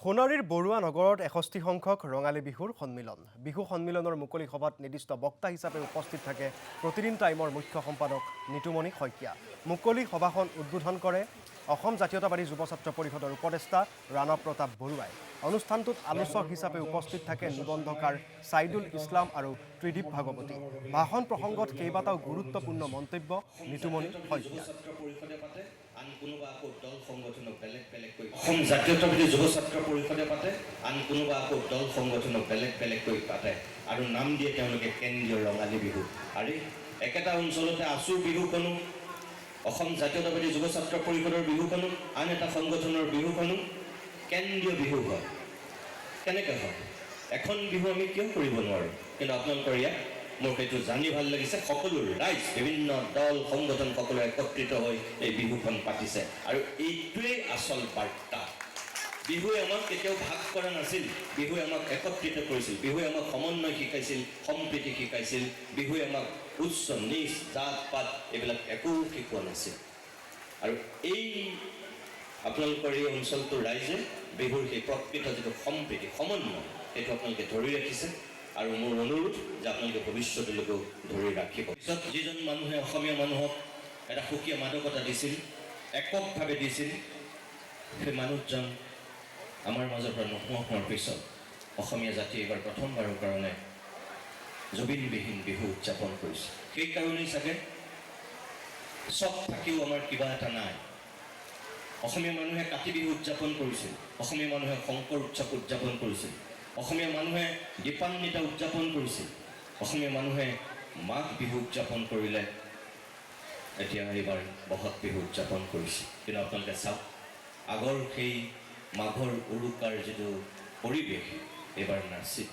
সোণাৰীৰ বৰুৱা নগৰত ৬১ সংখ্যক ৰঙালী বিহুৰ সন্মিলন। বিহু সন্মিলনৰ মুকলি সভাত নিৰ্দিষ্ট বক্তা হিচাপে উপস্থিত থাকে প্ৰতিদিন টাইমৰ মুখ্য সম্পাদক নিতুমণি শইকীয়া। মুকলি সভাখন উদ্বোধন কৰে অসম জাতীয়তাবাদী যুৱ ছাত্ৰ পৰিষদৰ উপদেষ্টা ৰাণা প্ৰতাপ বৰুৱাই। অনুষ্ঠানটোত আলোচক হিচাপে উপস্থিত থাকে নিবন্ধকাৰ ছাইদুল ইছলাম আৰু ত্ৰিদীপ ভাগৱতী। ভাষণ প্ৰসংগত কেইবাটাও গুৰুত্বপূৰ্ণ মন্তব্য নিতুমণি শইকীয়া। অসম জাতীয়তাবাদী যুৱ ছাত্ৰ পৰিষদে পাতে, আন কোনোবা আকৌ দল সংগঠনক বেলেগ বেলেগকৈ পাতে আৰু নাম দিয়ে তেওঁলোকে কেন্দ্ৰীয় ৰঙালী বিহু। আৰু একেটা অঞ্চলতে আছুৰ বিহুখনো, অসম জাতীয়তাবাদী যুৱ ছাত্ৰ পৰিষদৰ বিহুখনো, আন এটা সংগঠনৰ বিহুখনো কেন্দ্ৰীয় বিহু হয়। কেনেকৈ হয়? এখন বিহু আমি কিয় কৰিব নোৱাৰোঁ? কিন্তু আপোনালোকৰ ইয়াত মোৰ সেইটো জানি ভাল লাগিছে, সকলো ৰাইজ, বিভিন্ন দল সংগঠন সকলো একত্ৰিত হৈ এই বিহুখন পাতিছে আৰু এইটোৱেই আচল বাৰ্তা। বিহুৱে আমাক কেতিয়াও ভাগ কৰা নাছিল, বিহুৱে আমাক একত্ৰিত কৰিছিল, বিহুৱে আমাক সমন্বয় শিকাইছিল, সম্প্ৰীতি শিকাইছিল, বিহুৱে আমাক উচ্চ নিচ জাত পাত এইবিলাক একো শিকোৱা নাছিল। আৰু এই আপোনালোকৰ এই অঞ্চলটোৰ ৰাইজে বিহুৰ সেই প্ৰকৃত যিটো সম্প্ৰীতি সমন্বয় সেইটো আপোনালোকে ধৰি ৰাখিছে আৰু মোৰ অনুৰোধ যে আপোনালোকে ভৱিষ্যতলৈকেও ধৰি ৰাখিব। পিছত যিজন মানুহে অসমীয়া মানুহক এটা সুকীয়া মাদকতা দিছিল, এককভাৱে দিছিল, সেই মানুহজন আমাৰ মাজৰ পৰা নোহোৱা হোৱাৰ পিছত অসমীয়া জাতি এইবাৰ প্ৰথমবাৰৰ কাৰণে জুবিনবিহীন বিহু উদযাপন কৰিছে। সেইকাৰণেই চাগে চব থাকিও আমাৰ কিবা এটা নাই। অসমীয়া মানুহে কাতি বিহু উদযাপন কৰিছিল, অসমীয়া মানুহে শংকৰ উৎসৱ উদযাপন কৰিছিল, অসমীয়া মানুহে দীপান্বিতা উদযাপন কৰিছিল, অসমীয়া মানুহে মাঘ বিহু উদযাপন কৰিলে, এতিয়া এইবাৰ বহাগ বিহু উদযাপন কৰিছে। কিন্তু আপোনালোকে চাওক, আগৰ সেই মাঘৰ উৰুকাৰ যিটো পৰিৱেশ এইবাৰ নাছিল।